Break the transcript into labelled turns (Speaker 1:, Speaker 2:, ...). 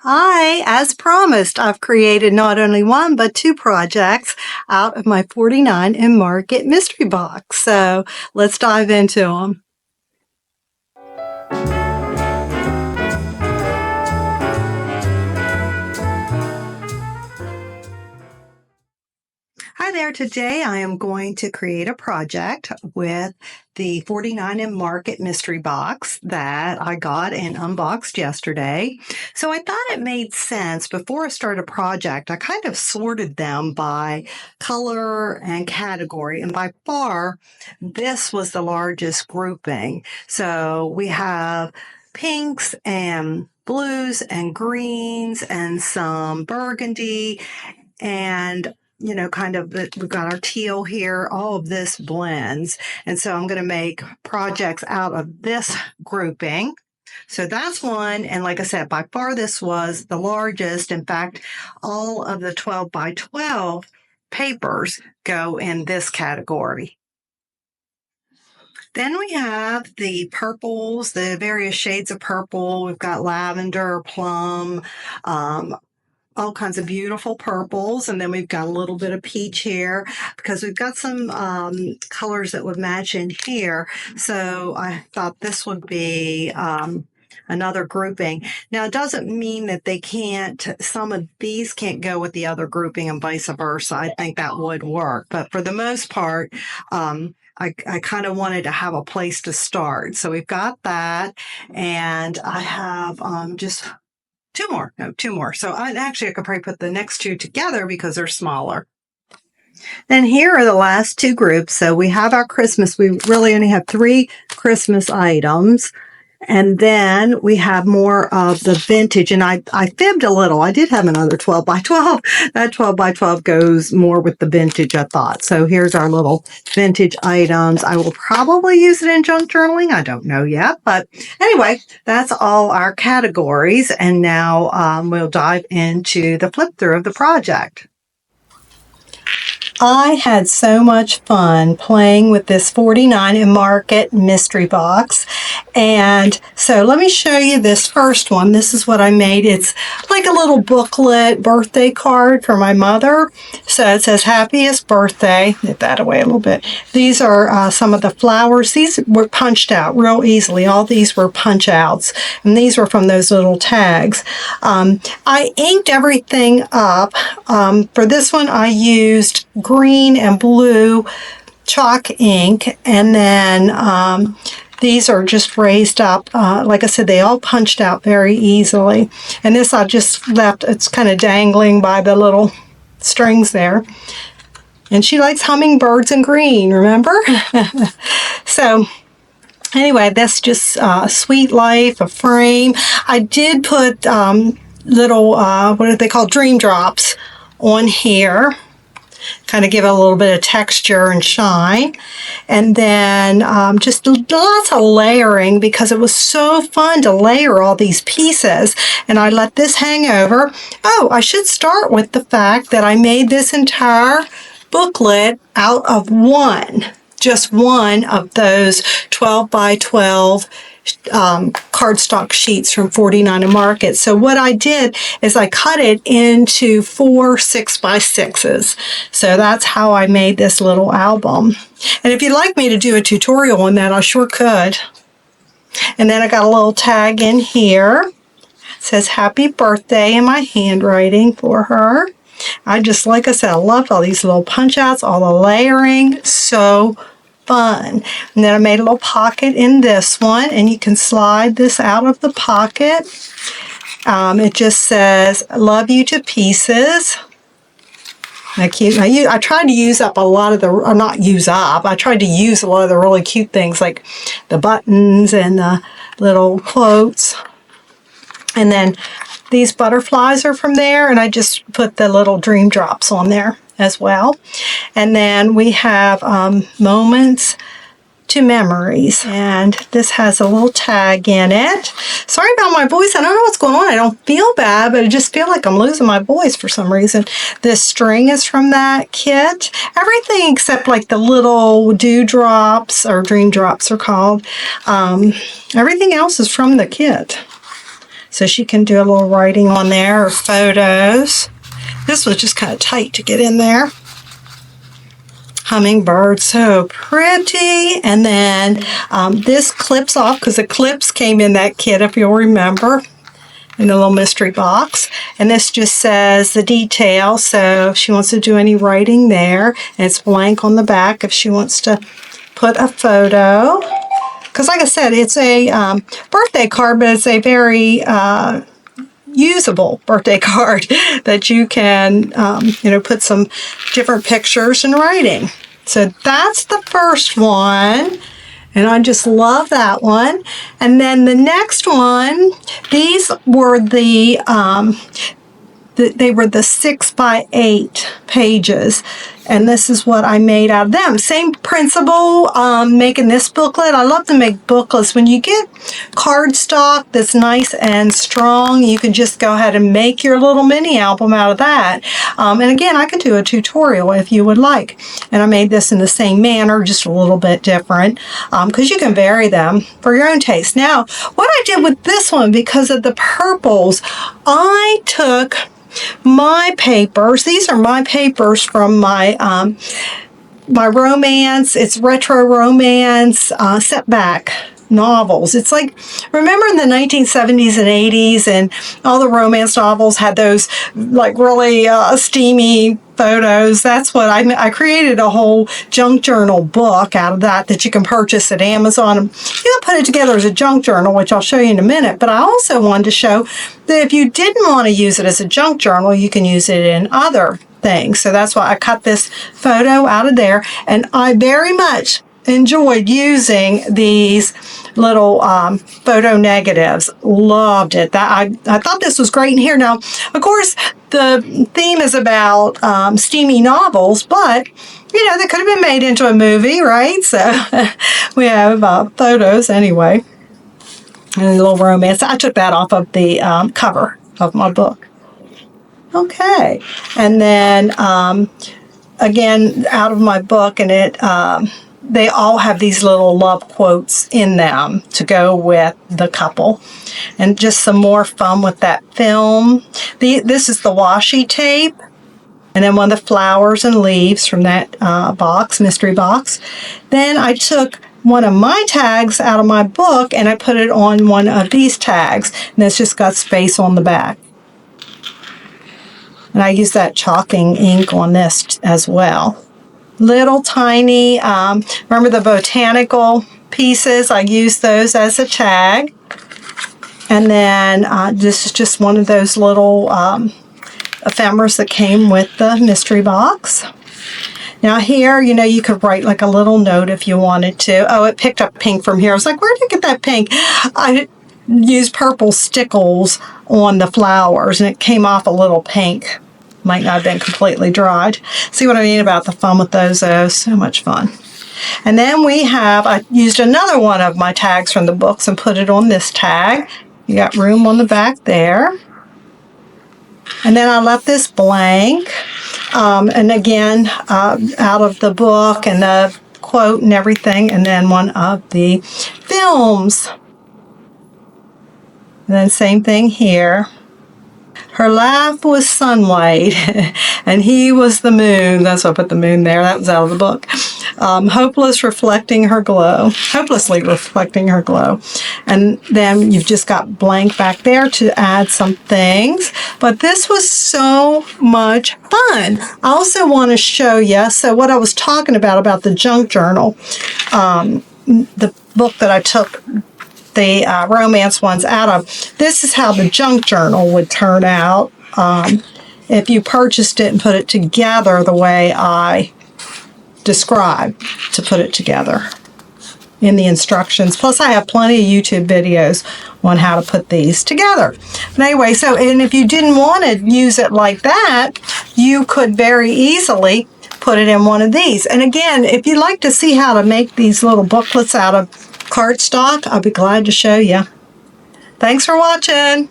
Speaker 1: Hi, as promised, I've created not only one but two projects out of my 49 in Market mystery box. So let's dive into them. Hi there. Today I am going to create a project with the 49 in Market mystery box that I got and unboxed yesterday. So I thought it made sense before I start a project, I kind of sorted them by color and category. And by far, this was the largest grouping. So we have pinks and blues and greens and some burgundy and we've got our teal here. All of this blends. And so I'm going to make projects out of this grouping. So that's one. And like I said, by far this was the largest. In fact, all of the 12 by 12 papers go in this category. Then we have the purples, the various shades of purple. We've got lavender, plum, all kinds of beautiful purples. And then we've got a little bit of peach here because we've got some colors that would match in here. So I thought this would be another grouping. Now, it doesn't mean that some of these can't go with the other grouping and vice versa. I think that would work. But for the most part, I kind of wanted to have a place to start. So we've got that. And I have just two more. So I could probably put the next two together because they're smaller. Then here are the last two groups. So we have our Christmas. We really only have 3 Christmas items. And then we have more of the vintage. And I fibbed a little. I did have another 12 by 12. That 12 by 12 goes more with the vintage, I thought. So here's our little vintage items. I will probably use it in junk journaling. I don't know yet. But anyway, that's all our categories. And now we'll dive into the flip through of the project. I had so much fun playing with this 49 in Market mystery box. And so let me show you this first one. This is what I made. It's like a little booklet birthday card for my mother. So it says, happiest birthday. Get that away a little bit. These are some of the flowers. These were punched out real easily. All these were punch outs. And these were from those little tags. I inked everything up. For this one, I used green and blue chalk ink, and then these are just raised up. Like I said, they all punched out very easily. And this I just left, it's kind of dangling by the little strings there. And she likes hummingbirds and green, remember? So anyway, that's just Sweet Life, a frame. I did put little, what are they called, dream drops on here. Kind of give it a little bit of texture and shine. And then just lots of layering because it was so fun to layer all these pieces. And I let this hang over. Oh, I should start with the fact that I made this entire booklet out of just one of those 12 by 12 cardstock sheets from 49 in Market. So what I did is I cut it into 4 6x6s. So that's how I made this little album. And if you'd like me to do a tutorial on that, I sure could. And then I got a little tag in here. It says happy birthday in my handwriting for her. Like I said, I loved all these little punch outs, all the layering. So fun. And then I made a little pocket in this one, and you can slide this out of the pocket. It just says, love you to pieces. Cute. I tried to use up a lot of I tried to use a lot of the really cute things like the buttons and the little quotes. And then these butterflies are from there, and I just put the little dream drops on there as well. And then we have moments to memories, and this has a little tag in it. Sorry about my voice. I don't know what's going on. I don't feel bad, but I just feel like I'm losing my voice for some reason. This string is from that kit. Everything except like the little dewdrops, or dream drops are called. Everything else is from the kit. so she can do a little writing on there or photos. This was just kind of tight to get in there. Hummingbird, so pretty. And then this clips off because the clips came in that kit, if you'll remember, in a little mystery box. And this just says the detail, so if she wants to do any writing there. And it's blank on the back if she wants to put a photo. Because like I said, it's a birthday card, but it's a very usable birthday card that you can, put some different pictures and writing. So that's the first one, and I just love that one. And then the next one, these were they were the 6x8 pages, and this is what I made out of them. Same principle, making this booklet. I love to make booklets. When you get cardstock that's nice and strong, you can just go ahead and make your little mini album out of that. And again, I could do a tutorial if you would like. And I made this in the same manner, just a little bit different, because you can vary them for your own taste. Now, what I did with this one, because of the purples, I took my papers. These are my papers from my my romance. It's retro romance setback novels. It's like, remember in the 1970s and 80s, and all the romance novels had those like really steamy photos. That's what I created a whole junk journal book out of that you can purchase at Amazon. You can put it together as a junk journal, which I'll show you in a minute. But I also wanted to show that if you didn't want to use it as a junk journal, you can use it in other things. So that's why I cut this photo out of there. And I very much enjoyed using these little photo negatives. Loved it. I thought this was great in here. Now, of course, the theme is about steamy novels, but they could have been made into a movie, right? So we have photos anyway, and a little romance. I took that off of the cover of my book. Okay, and then again, out of my book, and it they all have these little love quotes in them to go with the couple. And just some more fun with that film. This is the washi tape. And then one of the flowers and leaves from that mystery box. Then I took one of my tags out of my book and I put it on one of these tags. And it's just got space on the back. And I used that chalking ink on this as well. Little tiny, remember the botanical pieces? I used those as a tag. And then this is just one of those little ephemeras that came with the mystery box. Now here, you could write like a little note if you wanted to. Oh, it picked up pink from here. I was like, where did you get that pink? I used purple stickles on the flowers, and it came off a little pink. Might not have been completely dried. See what I mean about the fun with those? Oh, so much fun. And then I used another one of my tags from the books and put it on this tag. You got room on the back there. And then I left this blank. And again, out of the book and the quote and everything. And then one of the films. And then same thing here. Her laugh was sunlight, and he was the moon. That's why I put the moon there. That was out of the book. Hopelessly reflecting her glow. And then you've just got blank back there to add some things. But this was so much fun. I also want to show you, so what I was talking about the junk journal, the book that I took the romance ones out of. This is how the junk journal would turn out if you purchased it and put it together the way I described to put it together in the instructions. Plus, I have plenty of YouTube videos on how to put these together. But anyway, and if you didn't want to use it like that, you could very easily put it in one of these. And again, if you'd like to see how to make these little booklets out of cardstock, I'll be glad to show you. Thanks for watching.